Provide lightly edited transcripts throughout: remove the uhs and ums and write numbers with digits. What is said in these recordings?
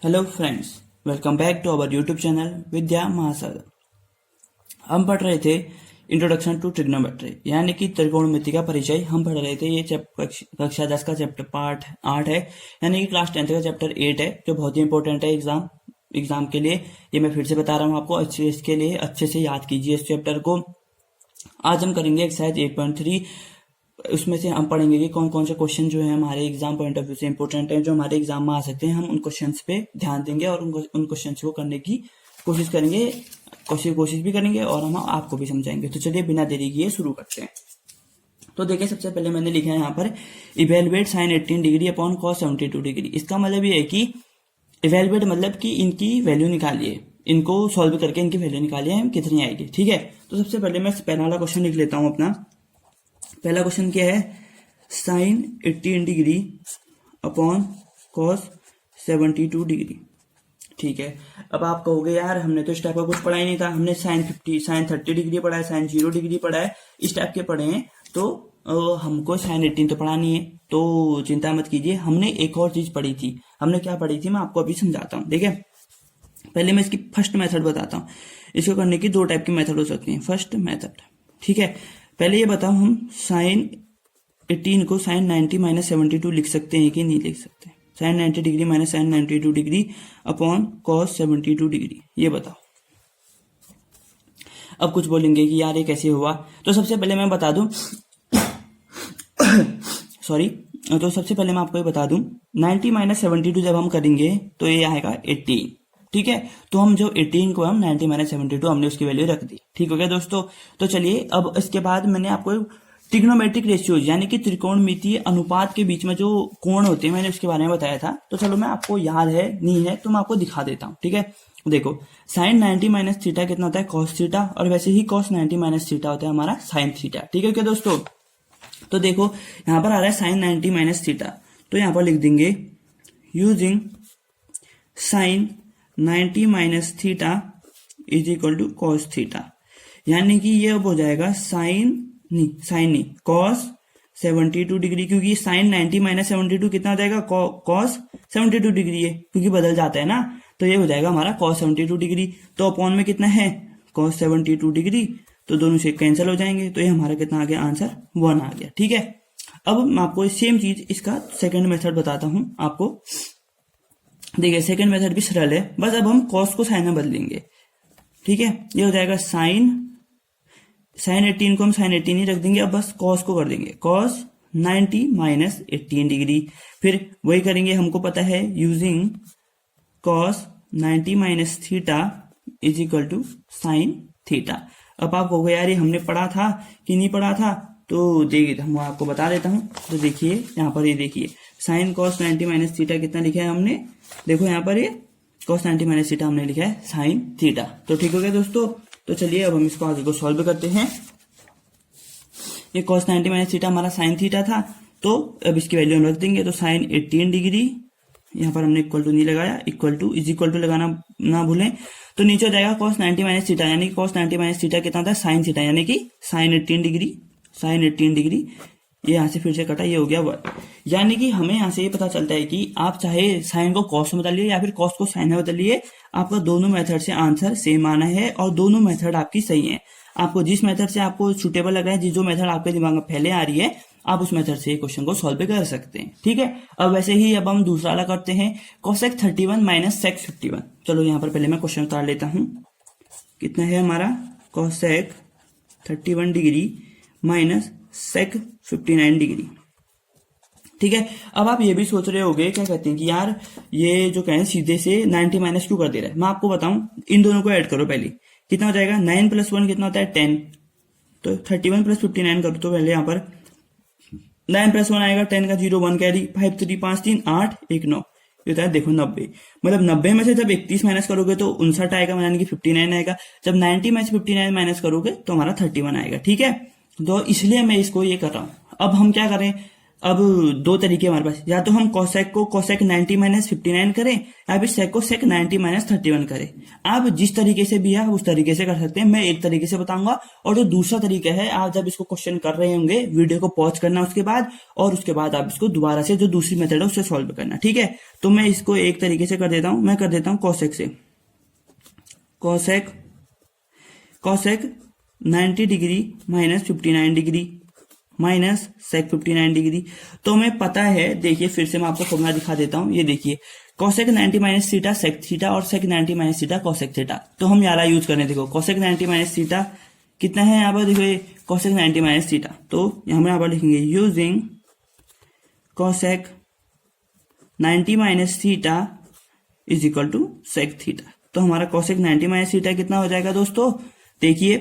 Hello friends, welcome back to our YouTube channel Vidya Mahasagar. हम पढ़ रहे थे इंट्रोडक्शन टू ट्रिग्नोमेट्री यानी कि त्रिकोणमिति का परिचय। हम पढ़ रहे थे ये कक्षा 10 का चैप्टर पार्ट 8 है, यानी कि क्लास 10 का चैप्टर 8 है, जो बहुत ही इंपॉर्टेंट है एग्जाम के लिए। ये मैं फिर से बता रहा हूँ आपको, इसके लिए अच्छे से याद कीजिए इस चैप्टर को। आज हम करेंगे एक्सरसाइज 8.3। उसमें से हम पढ़ेंगे कि कौन कौन से क्वेश्चन जो है हमारे एग्जाम पॉइंट ऑफ व्यू से इंपॉर्टेंट है, जो हमारे एग्जाम में आ सकते हैं। हम उन क्वेश्चंस पे ध्यान देंगे और उन क्वेश्चंस को करने की कोशिश करेंगे, कोशिश भी करेंगे और हम आपको भी समझाएंगे। तो चलिए बिना देरी किए शुरू करते हैं। तो देखिए, सबसे पहले मैंने लिखा है यहाँ पर evaluate sine 18 degree upon cos 72 degree. इसका मतलब ये है कि इवेलुएट मतलब कि इनकी वैल्यू निकालिए, इनको सॉल्व करके इनकी वैल्यू निकालिए कितनी आएगी। ठीक है, तो सबसे पहले मैं पहला वाला क्वेश्चन लिख लेता हूँ अपना। पहला क्वेश्चन क्या है, sine 18 degree upon cos 72 degree. ठीक है, अब आप कहोगे यार हमने तो इस टाइप का कुछ पढ़ा ही नहीं था, हमने साइन 30 डिग्री पढ़ा है, साइन 0 डिग्री पढ़ा है, इस टाइप के पढ़े हैं, तो हमको साइन 18 तो पढ़ानी है। तो चिंता मत कीजिए, हमने एक और चीज पढ़ी थी। हमने क्या पढ़ी थी मैं आपको अभी समझाता हूँ। ठीक है, पहले मैं इसकी फर्स्ट मेथड बताता हूँ। इसको करने की दो टाइप की मेथड हो सकती है। फर्स्ट मेथड, ठीक है, पहले ये बताओ हम साइन 18 को साइन 90 माइनस 72 लिख सकते हैं कि नहीं लिख सकते। Sine 90 degree minus sine 92 degree upon cos 72 degree, ये बताओ। अब कुछ बोलेंगे कि यार ये कैसे हुआ, तो सबसे पहले मैं बता दूं सॉरी, तो सबसे पहले मैं आपको ये बता दूं 90 माइनस 72 जब हम करेंगे तो ये आएगा 18। ठीक है, तो हम जो 18 को हम 90 माइनस 72 हमने उसकी वैल्यू रख दी। ठीक हो गया दोस्तों। तो चलिए, अब इसके बाद मैंने आपको ट्रिग्नोमेट्रिक रेशियोज यानी कि त्रिकोणमितीय अनुपात के बीच में जो कोण होते हैं मैंने उसके बारे में बताया था। तो चलो, मैं आपको याद है नहीं है तो मैं आपको दिखा देता हूँ। ठीक है, देखो साइन 90 माइनस थीटा कितना होता है, कॉस थीटा, और वैसे ही कॉस 90 माइनस थीटा होता है हमारा साइन थीटा। ठीक है क्या दोस्तों, तो देखो यहाँ पर आ रहा है साइन 90 माइनस थीटा, तो यहाँ पर लिख देंगे using sine 90 minus theta is equal to cos theta, यानी कि ये अब हो जाएगा साइन नहीं कॉस 72 डिग्री, क्योंकि साइन 90 माइनस 72 कितना हो जाएगा, कॉस 72 डिग्री है, क्योंकि बदल जाता है ना, तो ये हो जाएगा हमारा कॉस 72 डिग्री। तो अपॉन में कितना है, कॉस 72 डिग्री, तो दोनों से कैंसिल हो जाएंगे, तो ये हमारा कितना आ गया, आंसर 1 आ गया। ठीक है, अब मैं आपको सेम चीज इसका सेकेंड मेथड बताता हूं आपको। देखिए, सेकंड मेथड भी सरल है, बस अब हम कॉस को साइन में बदलेंगे। ठीक है, ये हो जाएगा साइन 18 को हम साइन 18 ही रख देंगे, अब बस कॉस को कर देंगे कॉस 90 माइनस 18 डिग्री। फिर वही करेंगे, हमको पता है using cos 90 minus theta is equal to sine theta. अब आप कहोगे यार ये हमने पढ़ा था कि नहीं पढ़ा था, तो देखिए हम आपको बता देता हूं। तो देखिए यहाँ पर, ये देखिए साइन कॉस 90 माइनस थीटा कितना लिखा है हमने, देखो यहाँ पर ये कॉस 90 माइनस थीटा हमने लिखा है साइन थीटा। तो ठीक हो गया दोस्तों। तो चलिए अब हम इसको आगे को सॉल्व करते हैं। ये कॉस 90 माइनस थीटा हमारा साइन थीटा था, तो अब इसकी वैल्यू हम रख देंगे। तो साइन 18 डिग्री, यहाँ पर हमने इक्वल टू नहीं लगाया, equal to is equal to लगाना ना भूलें। तो नीचे हो जाएगा कॉस 90 माइनस थीटा, यानी कि कॉस 90 माइनस थीटा कितना था, साइन थीटा, यानी कि साइन 18 डिग्री, साइन 18 डिग्री। ये यहाँ से फिर से कटा, ये हो गया 1। यानी कि हमें यहाँ से ये पता चलता है कि आप चाहे साइन को कॉस में बदलिए या फिर कॉस को साइन में बदलिए, आपका दोनों मेथड से आंसर सेम आना है और दोनों मेथड आपकी सही है। आपको जिस मेथड से आपको सुटेबल लग रहा है, जो मेथड आपके दिमाग में पहले आ रही है, आप उस मेथड से क्वेश्चन को सॉल्व कर सकते हैं। ठीक है, अब वैसे ही अब हम दूसरा वाला करते हैं, कोसेक 31 माइनस सेक 51। चलो यहाँ पर पहले मैं क्वेश्चन उतार लेता हूँ। कितना है हमारा, cosec 31 degree minus sec 59 degree. ठीक है, अब आप ये भी सोच रहे होंगे क्या कहते हैं कि यार ये जो कहें सीधे से 90 माइनस क्यों कर दे रहा है। मैं आपको बताऊं, इन दोनों को ऐड करो पहले, कितना हो जाएगा, 9 प्लस 1 कितना होता है 10, तो 31 प्लस 59 करो। तो पहले यहाँ पर 9 प्लस 1 आएगा 10 का 0 1 कैरी 5 3 5 3 8 1 9, ये होता है देखो 90। मतलब 90 में से जब 31 माइनस करोगे तो 59 आएगा, यानी कि 59 आएगा। जब 90 में से 59 माइनस करोगे तो हमारा 31 आएगा। ठीक है, तो इसलिए मैं इसको ये कर रहा हूं। अब हम क्या करें, अब दो तरीके हमारे पास, या तो हम कोसेक को कोसेक 90 माइनस 59 करें, या फिर सेक को सेक 90 माइनस 31 करें। आप जिस तरीके से भी है आप उस तरीके से कर सकते हैं। मैं एक तरीके से बताऊंगा, और जो दूसरा तरीका है, आप जब इसको क्वेश्चन कर रहे होंगे वीडियो को पॉज करना उसके बाद, और उसके बाद आप इसको दोबारा से जो दूसरी मेथड है उससे सॉल्व करना, ठीक है। तो मैं इसको एक तरीके से कर देता हूं, मैं कर देता हूं कोसेक से। Cosec 90 degree minus 59 degree minus sec 59 degree. तो हमें पता है, देखिए फिर से मैं आपको फॉर्मूला दिखा देता हूं। ये देखिए cosec 90 minus theta sec theta और sec 90 minus theta cosec theta. तो हम यारा यूज करने, देखो कोसेक 90 माइनस थीटा कितना है यहाँ पर, देखो कोसेक 90 माइनस थीटा। तो हम यहाँ पर लिखेंगे using cosec 90 minus theta is equal to sec theta. तो हमारा कोसेक 90 माइनस थीटा कितना हो जाएगा दोस्तों, देखिए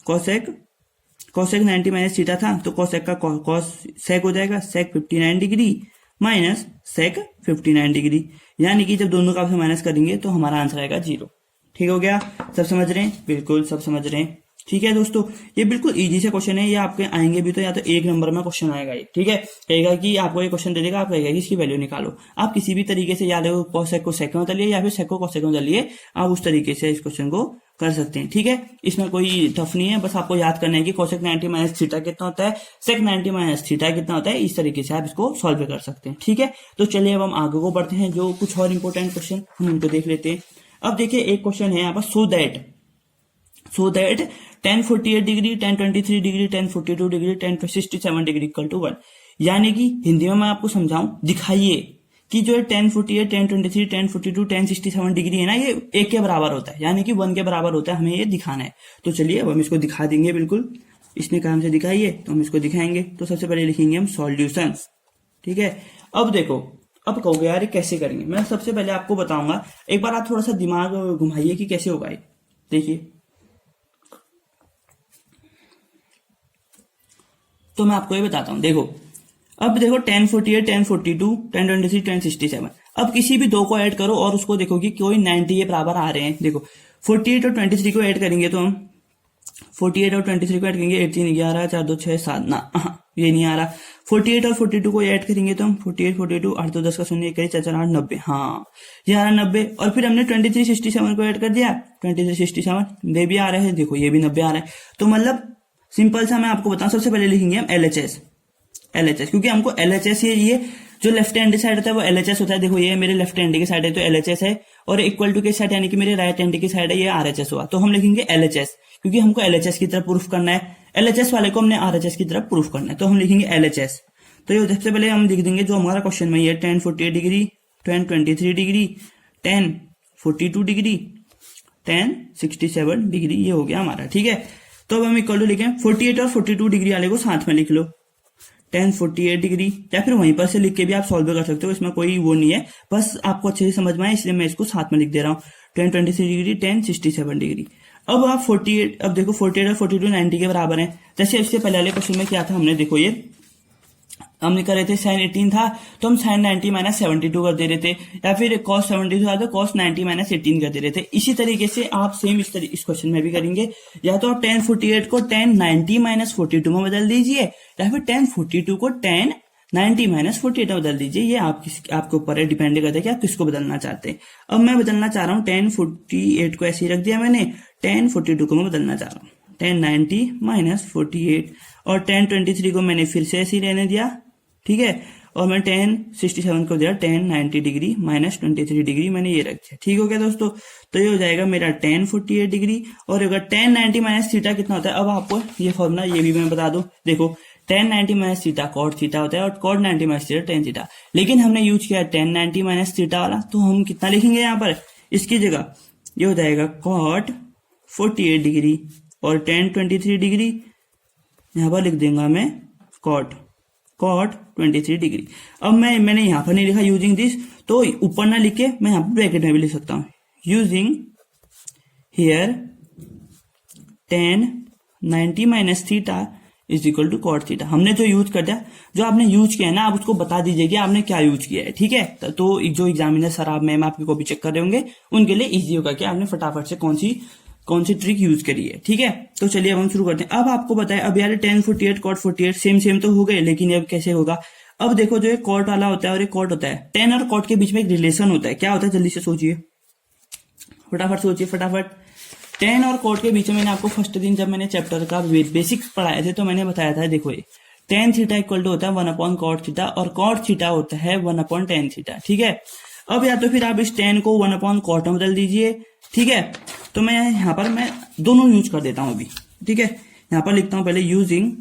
कोसेक 90 माइनस थीटा था, तो कोसेक का कॉस सेक हो जाएगा सेक 59 डिग्री माइनस सेक 59 डिग्री, यानी कि जब दोनों का आपसे माइनस करेंगे तो हमारा आंसर आएगा 0। ठीक हो गया, सब समझ रहे हैं, बिल्कुल सब समझ रहे हैं। ठीक है दोस्तों, ये बिल्कुल इजी से क्वेश्चन है, ये आपके आएंगे भी तो या तो 1 नंबर में क्वेश्चन आएगा ये, ठीक है। कहेगा कि आपको ये क्वेश्चन दे देगा, आप कहेगा कि इसकी वैल्यू निकालो। आप किसी भी तरीके से, या तो कोसेक को सेक में बदलिए या फिर सेक को कोसेक में बदलिए, आप उस तरीके से इस क्वेश्चन को कर सकते हैं, ठीक है। इसमें कोई टफ नहीं है, बस आपको याद करना है कि कोसेक 90 माइनस थीटा कितना होता है, सेक 90 माइनस थीटा कितना होता है, इस तरीके से आप इसको सॉल्व कर सकते हैं, ठीक है। तो चलिए अब हम आगे को बढ़ते हैं, जो कुछ और इंपॉर्टेंट क्वेश्चन हम उनको देख लेते हैं। अब देखिए एक क्वेश्चन है यहाँ पर, so that 1048 degree 1023 degree 1042 degree 1067 degree equal to 1। यानी कि हिंदी में मैं आपको समझाऊं, दिखाइए कि जो 1048 1023 1042 1067 डिग्री है ना, ये 1 के बराबर होता है, यानी कि 1 के बराबर होता है, हमें ये दिखाना है। तो चलिए अब हम इसको दिखा देंगे, बिल्कुल इसने काम से दिखाइए तो हम इसको दिखाएंगे। तो सबसे पहले लिखेंगे हम सॉल्यूशंस, ठीक है। अब देखो, अब कहोगे यार कैसे करेंगे, मैं सबसे पहले आपको बताऊंगा, एक बार आप थोड़ा सा दिमाग घुमाइए कि कैसे होगा ये। देखिए, तो मैं आपको ये बताता हूं, देखो अब देखो 1048 1042 1023 1067, अब किसी भी दो को ऐड करो और उसको देखो कि कोई 90 के बराबर आ रहे हैं। देखो 48 और 23 को ऐड करेंगे तो हम 48 और 23 को ऐड करेंगे, 8 3 11 4 2 6 7 ना, ये नहीं आ रहा। 48 और 42 को ऐड करेंगे तो हम 48 42 8 2 10 का 0 1 4 4 8 90, हाँ ये आ रहा 90। और फिर हमने 23 67 को ऐड कर दिया, 23 67 ये भी आ रहा है, देखो ये भी 90 आ रहा है। तो मतलब सिंपल सा मैं आपको बताऊं, सबसे पहले लिखेंगे हम LHS, क्योंकि हमको LHS ये जो लेफ्ट हैंड साइड होता है वो LHS होता है। देखो ये मेरे लेफ्ट हैंड की साइड है तो LHS है, और इक्वल टू के साइड यानी कि मेरे राइट हैंड की साइड है, ये RHS हुआ। तो हम लिखेंगे LHS, क्योंकि हमको LHS की तरफ प्रूफ करना है, LHS वाले को हमने RHS की तरफ प्रूफ करना है, तो हम लिखेंगे LHS। तो ये सबसे पहले हम लिख देंगे जो हमारा क्वेश्चन में ये 1048 डिग्री 1023 डिग्री 1042 डिग्री 1067 डिग्री, ये हो गया हमारा, ठीक है। तो अब हम इक्वल टू लिखें 48 और 42 डिग्री वाले को साथ में लिख लो, 1048 डिग्री, या फिर वहीं पर से लिख के भी आप सॉल्व कर सकते हो, इसमें कोई वो नहीं है, बस आपको अच्छे से समझ में आए इसलिए मैं इसको साथ में लिख दे रहा हूँ। 1023 डिग्री 1067 डिग्री। अब आप 48, अब देखो 48 और 42 90 के बराबर हैं। जैसे इससे पहले वाले क्वेश्चन में क्या था, हमने देखो ये हमने कर रहे थे sin 18 था तो हम sin 90 माइनस 72 कर दे रहे थे, या फिर cos 72 था तो cos 90 माइनस 18 कर दे रहे थे। इसी तरीके से आप सेम इस क्वेश्चन में भी करेंगे, या तो आप 1048 को 1090 माइनस 42 में बदल दीजिए, या फिर 1042 को 1090 माइनस 48 में बदल दीजिए। ये आपके ऊपर है, डिपेंड करता है कि आप किसको बदलना चाहते हैं। अब मैं बदलना चाह रहा हूँ 1048 को ऐसे ही रख दिया मैंने, 1042 को मैं बदलना चाह रहा हूँ 1090 माइनस 48, और 1023 को मैंने फिर से ऐसे ही रहने दिया, ठीक है। और मैं 1067 को दिया 1090 डिग्री माइनस 23 डिग्री, मैंने ये रख दिया, ठीक हो गया दोस्तों। तो ये हो जाएगा मेरा 1048 डिग्री, और होगा 1090 माइनस थीटा कितना होता है। अब आपको ये फॉर्मूला ये भी मैं बता दूं, देखो 1090 माइनस थीटा कॉट थीटा होता है, और cot 90 minus theta tan theta, लेकिन हमने यूज किया 1090 माइनस थीटा वाला, तो हम कितना लिखेंगे यहाँ पर, इसकी जगह ये हो जाएगा कॉट 48 डिग्री और 1023 डिग्री, यहाँ पर लिख देंगे मैं कॉट 23 डिग्री। अब मैंने यहां पर नहीं लिखा यूजिंग दिस, तो ऊपर ना लिख के मैं यहां पर ब्रैकेट में भी लिख सकता हूं, using here 1090 minus theta is equal to cot theta. हमने जो यूज कर दिया, जो आपने यूज किया है ना, आप उसको बता दीजिए कि आपने क्या यूज किया है, ठीक है। तो जो एग्जामिनर सर आप मैम आपकी कॉपी चेक कर रहे होंगे, उनके लिए इजी होगा कि आपने फटाफट से कौन सी ट्रिक यूज करी है, ठीक है। तो चलिए अब हम शुरू करते हैं। अब आपको बताएं, अब यार 1048 कॉट 48 सेम तो हो गए, लेकिन अब कैसे होगा। अब देखो जो ये कॉट वाला होता है और ये कॉट होता है, टेन और कॉट के बीच में एक रिलेशन होता है, क्या होता है जल्दी से सोचिए, फटाफट सोचिए फटाफट। टेन और कॉट के बीच में मैंने आपको फर्स्ट दिन जब मैंने चैप्टर का बेसिक्स पढ़ाए थे तो मैंने बताया था, देखो ये टेन थीटा इक्वल टू होता है 1/cot थीटा और कॉट थीटा होता है 1/tan थीटा, ठीक है। अब या तो फिर आप इस टेन को 1/cot में बदल दीजिए, ठीक है। तो मैं यहाँ पर मैं दोनों यूज कर देता हूं अभी, ठीक है। यहाँ पर लिखता हूं पहले using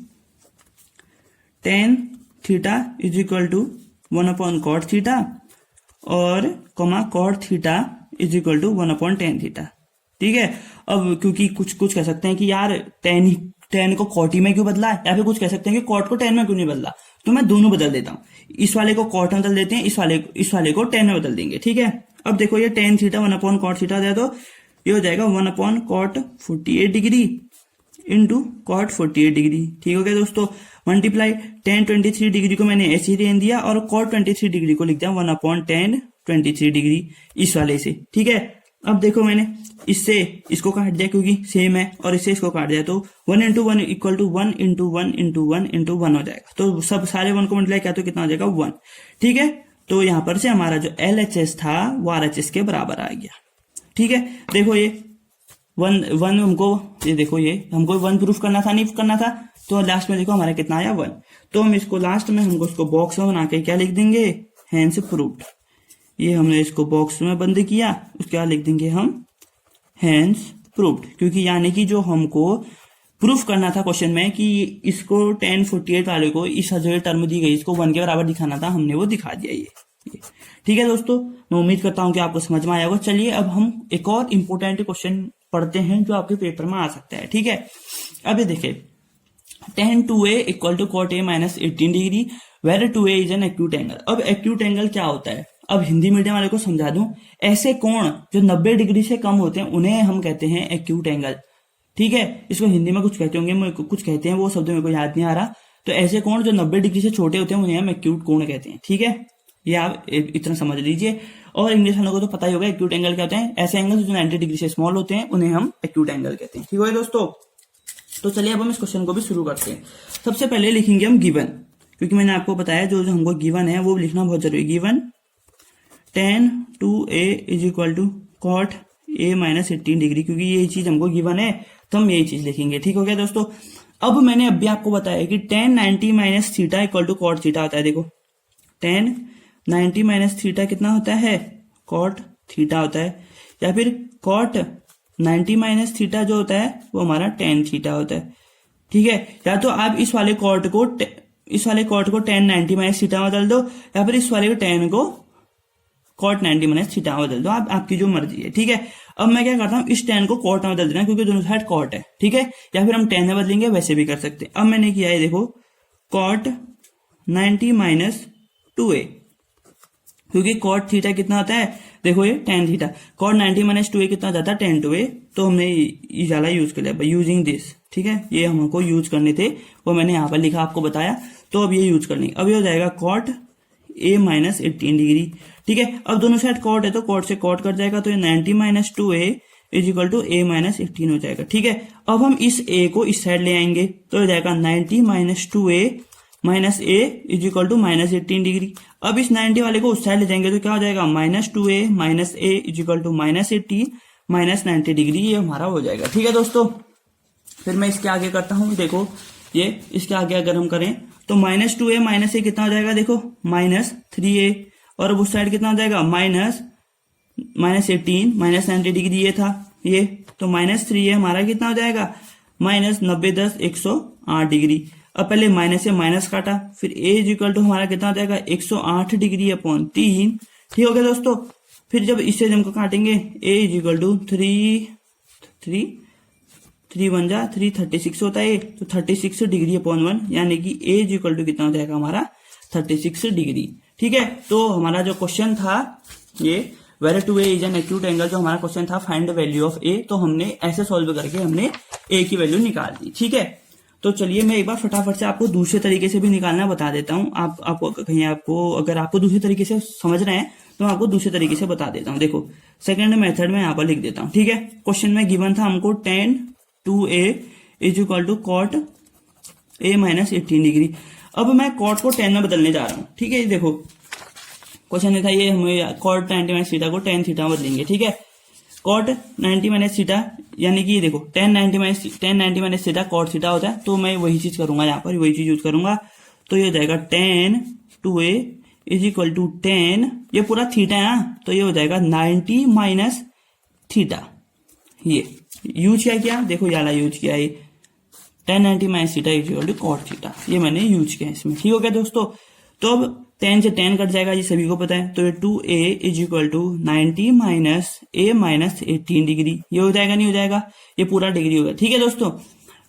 tan theta is equal to 1/cot theta और cot theta is equal to 1/tan theta, ठीक है। अब क्योंकि कुछ कह सकते हैं कि यार टेन को कॉट में क्यों बदला, या फिर कुछ कह सकते हैं कि कॉट को टेन में क्यों नहीं बदला, तो मैं दोनों बदल देता हूं, इस वाले को कॉट में बदल देते हैं, इस वाले को टेन में बदल देंगे, ठीक है। अब देखो ये tan थीटा 1/cot थीटा है तो ये हो जाएगा 1/cot 48 degree into cot 48 degree, ठीक हो गया दोस्तों। मल्टीप्लाई tan 23 डिग्री को मैंने ऐसे ही रहने दिया और cot 23 डिग्री को लिख दिया 1/tan 23 डिग्री इस वाले से, ठीक है। अब देखो मैंने इससे इसको काट दिया क्योंकि सेम है और इससे इसको काट दिया तो 1 into 1 equal to 1 into 1 into 1 into 1 हो जाएगा, तो सब सारे 1 को मल्टीप्लाई किया तो कितना हो जाएगा 1, ठीक है। तो यहां पर से हमारा जो LHS था वो RHS के बराबर आ गया, ठीक है। देखो ये वन हमको, ये देखो ये हमको 1 प्रूफ करना था, नहीं करना था, तो लास्ट में देखो हमारा कितना आया 1। तो हम इसको लास्ट में हमको इसको बॉक्स में बना के क्या लिख देंगे, हैंस प्रूव्ड। ये हमने इसको बॉक्स में बंद किया, उसके बाद लिख देंगे हम हैंस प्रूव्ड, क्योंकि यानी कि जो हमको प्रूफ करना था क्वेश्चन में कि इसको tan 48 वाले को इस जो टर्म दी गई इसको 1 के बराबर दिखाना था, हमने वो दिखा दिया ये। ठीक है दोस्तों, मैं उम्मीद करता हूं कि आपको समझ में आया होगा। चलिए अब हम एक और इम्पोर्टेंट क्वेश्चन पढ़ते हैं जो आपके पेपर में आ सकता है, ठीक है। अब ये देखिए tan 2a equal to cot a minus 18 degree where 2a is an acute angle. अब एक्यूट एंगल क्या होता है, अब हिंदी मीडियम वाले को समझा दूं, ऐसे कोण जो 90 डिग्री से कम होते हैं उन्हें हम कहते हैं एक्यूट एंगल, ठीक है। इसको हिंदी में कुछ कहते होंगे, कुछ कहते हैं, वो शब्द मेरे को याद नहीं आ रहा। तो ऐसे कोण जो 90 डिग्री से छोटे होते हैं उन्हें हम एक्यूट कोण कहते हैं, ठीक है। ये आप इतना समझ लीजिए। और इंग्लिश वालों को तो पता ही होगा एक्यूट एंगल क्या होते हैं, ऐसे एंगल जो 90 डिग्री से स्मॉल होते हैं उन्हें हम एक्यूट एंगल कहते हैं, ठीक है दोस्तों। तो चलिए अब हम इस क्वेश्चन को भी शुरू करते हैं। सबसे पहले लिखेंगे हम गिवन, क्योंकि मैंने आपको बताया जो हमको गिवन है वो लिखना बहुत जरूरी है। Given tan 2a is equal to cot a minus 18 degree, क्योंकि ये चीज हमको गिवन है तो हम यही चीज लिखेंगे, ठीक हो गया दोस्तों। अब मैंने अभी आपको बताया कि tan 90 minus theta equal to cot theta होता है। देखो tan 90 माइनस थीटा कितना होता है, cot थीटा होता है, या फिर cot 90 माइनस थीटा जो होता है वो हमारा tan थीटा होता है, ठीक है। या तो आप इस वाले cot को tan 90 माइनस थीटा में बदल दो, या फिर इस वाले को tan को cot 90 माइनस थीटा में बदल दो, आपकी जो मर्जी है, ठीक है। अब मैं क्या करता हूँ, इस tan को cot में बदल देना क्योंकि दोनों साइड cot है, ठीक है। या फिर हम tan में बदलेंगे, वैसे भी कर सकते हैं। अब मैंने किया है, देखो cot 90 माइनस 2a, क्योंकि cot थीटा कितना होता है, देखो ये tan theta, cot 90 minus 2a कितना जाता है tan 2a, तो हमने ये वाला यूज कर लिया यूजिंग दिस, ठीक है। ये हमको यूज करने थे, वो मैंने यहाँ पर लिखा आपको बताया, तो अब ये यूज करनी। अब ये हो जाएगा cot a माइनस 18 डिग्री, ठीक है। अब दोनों साइड cot है तो cot से cot कट जाएगा, तो ये 90 minus 2a is equal to a minus 18 हो जाएगा, ठीक है। अब हम इस a को इस साइड ले आएंगे तो हो जाएगा 90 minus 2a minus a is equal to minus 18 degree. अब इस 90 वाले को उस साइड ले जाएंगे तो क्या हो जाएगा, minus 2a minus a is equal to minus 18 minus 90 degree, ये हमारा हो जाएगा, ठीक है दोस्तों। फिर मैं इसके आगे करता हूं, देखो ये इसके आगे अगर हम करें तो माइनस 2a माइनस a कितना हो जाएगा, देखो माइनस 3a, और उस साइड कितना हो जाएगा माइनस 18 माइनस 90 डिग्री ये था ये, तो माइनस 3a हमारा कितना हो जाएगा, माइनस 90 10 108 डिग्री। अब पहले माइनस से माइनस काटा, फिर a इज इक्वल टू हमारा कितना हो जाएगा 108 डिग्री अपॉन 3, ठीक हो गया दोस्तों। फिर जब इससे हमको काटेंगे a इज इक्वल टू 3 1 जा 336 होता है, तो 36 डिग्री अपॉन 1, यानी कि a इज इक्वल टू कितना हो जाएगा हमारा 36 डिग्री, ठीक है। तो हमारा जो क्वेश्चन था ये where 2a is an acute angle, जो हमारा क्वेश्चन था find the value of a, तो हमने ऐसे सॉल्व करके हमने a की वैल्यू निकाल दी, ठीक है। तो चलिए मैं एक बार फटाफट से आपको दूसरे तरीके से भी निकालना बता देता हूँ। अगर आपको दूसरे तरीके से समझ रहे हैं तो मैं आपको दूसरे तरीके से बता देता हूँ। देखो सेकंड मेथड में यहाँ पर लिख देता हूँ, ठीक है। क्वेश्चन में गिवन था हमको tan 2a is equal to cot a minus 18 degree. अब मैं कॉट को टेन में बदलने जा रहा हूँ। ठीक है, ये देखो क्वेश्चन था ये, हमें कॉट 90 माइनस थीटा को टेन थीटा में बदलेंगे। ठीक है, कॉट 90 माइनस थीटा यानी कि ये देखो tan 90 minus theta cot theta होता है, तो मैं वही चीज करूंगा, यहाँ पर वही चीज यूज करूंगा। तो ये हो जाएगा ten 2a is equal to 10, ये पूरा थीटा है, तो ये हो जाएगा 90 माइनस थीटा। ये यूज किया देखो, याला यूज किया ये 1090 minus theta is equal to cot theta, ये मैंने यूज किया इसमें। ठीक हो गया दोस्तों। तो अब 10 से 10 कट जाएगा, ये सभी को पता है। तो ये 2a is equal to 90 minus a minus 18 degree, ये हो जाएगा नहीं हो जाएगा, ये पूरा डिग्री होगा। ठीक है दोस्तों,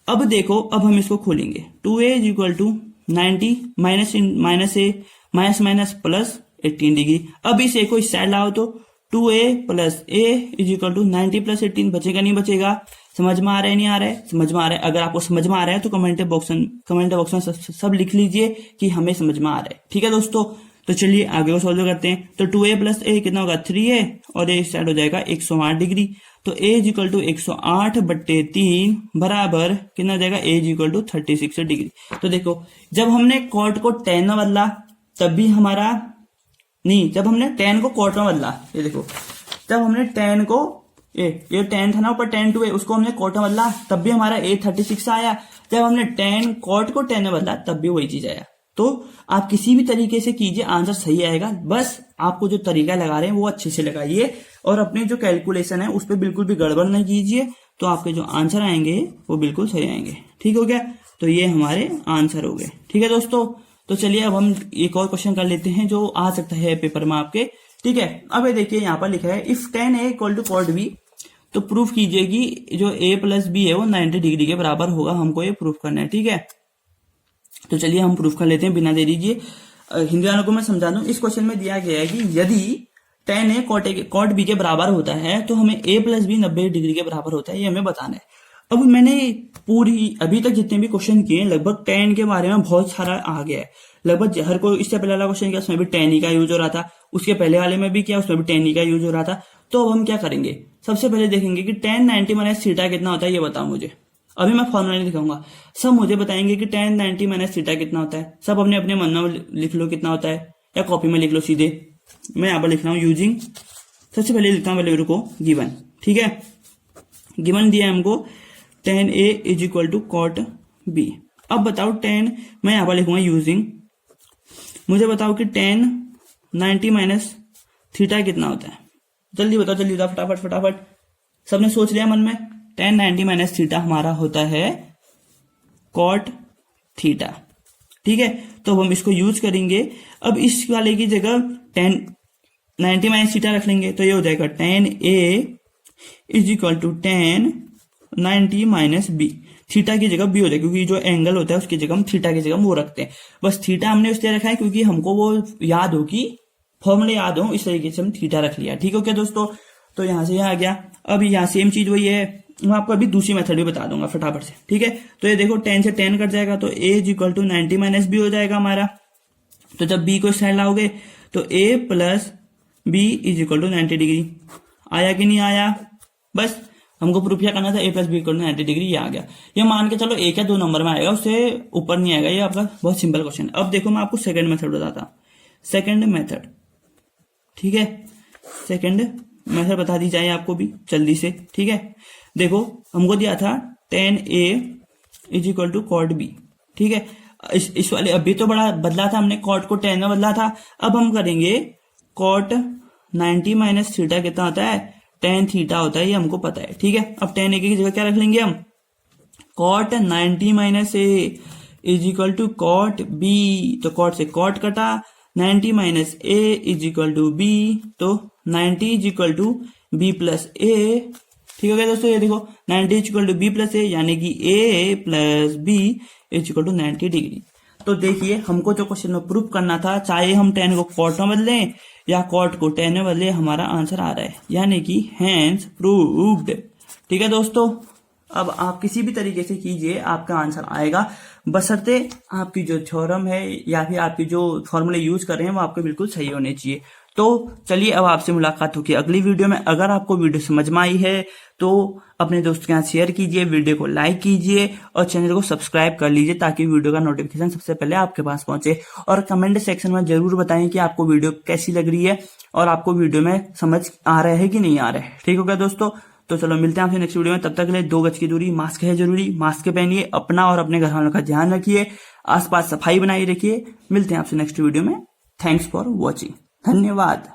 अब देखो, अब हम इसको खोलेंगे। 2a is equal to 90 minus a minus minus plus 18 degree. अब इस a को इस साइड लाओ तो 2a plus a is equal to 90 plus 18, बचेगा नहीं बचेगा? समझ में आ रहा है नहीं आ रहा है? समझ में आ रहा है। अगर आपको समझ में आ रहा है तो कमेंट बॉक्स में सब लिख लीजिए कि हमें समझ में आ रहा है। ठीक है दोस्तों, तो चलिए आगे को सॉल्व करते हैं। तो 2a प्लस a कितना होगा 3a, और a साइड हो जाएगा 108 डिग्री। तो a इज इक्वल टू 108 बट्टे 3 बराबर कितना हो जाएगा, a is equal to 36 degree. तो देखो, जब हमने कॉट को टेन में बदला तब भी हमारा नहीं, जब हमने 10 को कॉट में बदला, ये देखो, जब हमने 10 को ये 10 था ना ऊपर 10 2a, उसको हमने कॉट में बदला तब भी हमारा a 36 आया। जब हमने 10 कॉट को 10 में बदला तब भी वही चीज आया। तो आप किसी भी तरीके से कीजिए, आंसर सही आएगा। बस आपको जो तरीका लगा रहे हैं वो अच्छे से लगाइए, और अपनी जो कैलकुलेशन है उस पर बिल्कुल भी गड़बड़ नहीं कीजिए, तो आपके जो आंसर आएंगे वो बिल्कुल सही आएंगे। ठीक हो गया, तो ये हमारे आंसर हो गए। ठीक है दोस्तों, तो चलिए अब हम एक और क्वेश्चन कर लेते हैं जो आ सकता है पेपर में आपके। ठीक है, अब ये देखिए यहाँ पर लिखा है if 10a equal to cot b, तो प्रूफ कीजिए कि जो a प्लस बी है वो 90 डिग्री के बराबर होगा। हमको ये प्रूफ करना है। ठीक है, तो चलिए हम प्रूफ कर लेते हैं बिना देरी किए। हिंदी वालों को मैं समझा दूं, इस क्वेश्चन में दिया गया है कि यदि 10a कॉट b के बराबर होता है तो हमें a प्लस बी 90 डिग्री के बराबर होता है, ये हमें बताना है। अब मैंने पूरी अभी तक जितने भी क्वेश्चन किए लगभग 10 के बारे में बहुत सारा आ गया है। लगभग हर कोई, इससे पहले वाला क्वेश्चन किया उसमें भी 10 ही का यूज हो रहा था, उसके पहले वाले में भी किया उसमें भी 10 ही का यूज हो रहा था। तो अब हम क्या करेंगे, सबसे पहले देखेंगे कि 10 90 माइनस थीटा कितना होता है, ये बताओ मुझे। अभी मैं फॉर्मूला नहीं दिखाऊंगा, सब मुझे बताएंगे कि 10 90 माइनस थीटा कितना होता है। सब अपने अपने मन में लिख लो कितना होता है, या कॉपी में लिख लो सीधे। मैं यहाँ पर लिख रहा हूँ यूजिंग, सबसे पहले लिखता हूँ वैल्यू को गिवन। ठीक है, गिवन दिया हमको 10a is equal to cot b। अब बताओ 10, मैं यहाँ पर लिखूंगा यूजिंग, मुझे बताओ कि 10 90 माइनस थीटा कितना होता है। जल्दी बताओ, जल्दी बताओ, फटाफट फटाफट। सबने सोच लिया मन में? 10 90 माइनस थीटा हमारा होता है कॉट थीटा। ठीक है, तो हम इसको यूज करेंगे। अब इस वाले की जगह 10 90 माइनस थीटा रख लेंगे, तो ये हो जाएगा 10a is equal to 10 90 minus b. Theta की जगह बी हो जाएगा, क्योंकि जो एंगल होता है उसकी जगह हम थीटा की जगह वो रखते हैं। बस थीटा हमने इसलिए रखा है क्योंकि हमको वो याद हो, कि फॉर्मूले याद हो, इस तरीके से हम थीटा रख लिया। ठीक हो क्या दोस्तों, तो यहां से यहाँ आ गया। अब यहाँ सेम चीज वही है, मैं आपको अभी दूसरी मेथड भी बता दूंगा फटाफट से। ठीक है, तो ये देखो 10 से 10 कट जाएगा, तो a is equal to 90 minus b हो जाएगा हमारा। तो जब b को इस साइड लाओगे तो a plus b is equal to 90 degree. आया कि नहीं आया? बस हमको प्रूफ क्या करना था, a plus b equal to 90 degree, ये आ गया। ये मान के चलो एक या दो नंबर में आएगा, उससे ऊपर नहीं आएगा। ये आपका बहुत सिंपल क्वेश्चन। अब देखो मैं आपको सेकंड मेथड बताता हूँ, सेकंड मेथड। ठीक है, सेकंड मेथड बता दी जाए आपको भी जल्दी से। ठीक है, देखो हमको दिया था 10a is equal to cot b। ठीक है, इस वाले अभी तो बड़ा बदला था, हमने कॉट को 10 में बदला था। अब हम करेंगे कॉट 90 माइनस थीटा कितना होता है, 10 थीटा होता है, ये हमको पता है। ठीक है, अब 10 a की जगह क्या रख लेंगे हम, cot 90 minus a is equal to cot b। तो कॉट से कॉट कटा, 90 minus a is equal to b, तो 90 is equal to b plus a। ठीक हो गया दोस्तों, ये देखो 90 is equal to b plus a, यानी कि a plus b is equal to 90 degree. तो देखिए हमको जो क्वेश्चन में प्रूफ करना था, चाहे हम 10 को कॉट में बदलें या कॉट को 10 में बदले, हमारा आंसर आ रहा है, यानी कि हैंस प्रूव्ड। ठीक है दोस्तों, अब आप किसी भी तरीके से कीजिए, आपका आंसर आएगा, बशर्ते आपकी जो थ्योरम है या फिर आपकी जो फॉर्मूले यूज कर रहे हैं वो आपके बिल्कुल सही होने चाहिए। तो चलिए अब आपसे मुलाकात होगी अगली वीडियो में। अगर आपको वीडियो समझ में आई है तो अपने दोस्तों के साथ शेयर कीजिए, वीडियो को लाइक कीजिए और चैनल को सब्सक्राइब कर लीजिए ताकि वीडियो का नोटिफिकेशन सबसे पहले आपके पास पहुंचे। और कमेंट सेक्शन में जरूर बताएं कि आपको वीडियो कैसी लग रही है और आपको वीडियो में समझ आ रहा है कि नहीं आ रहा है। ठीक हो गया दोस्तों, तो चलो मिलते हैं आपसे नेक्स्ट वीडियो में। तब तक के लिए 2 गज की दूरी, मास्क है जरूरी, मास्क पहनिए, अपना और अपने घर वालों का ध्यान रखिए, आसपास सफाई बनाए रखिए। मिलते हैं आपसे नेक्स्ट वीडियो में। थैंक्स फॉर वॉचिंग, धन्यवाद।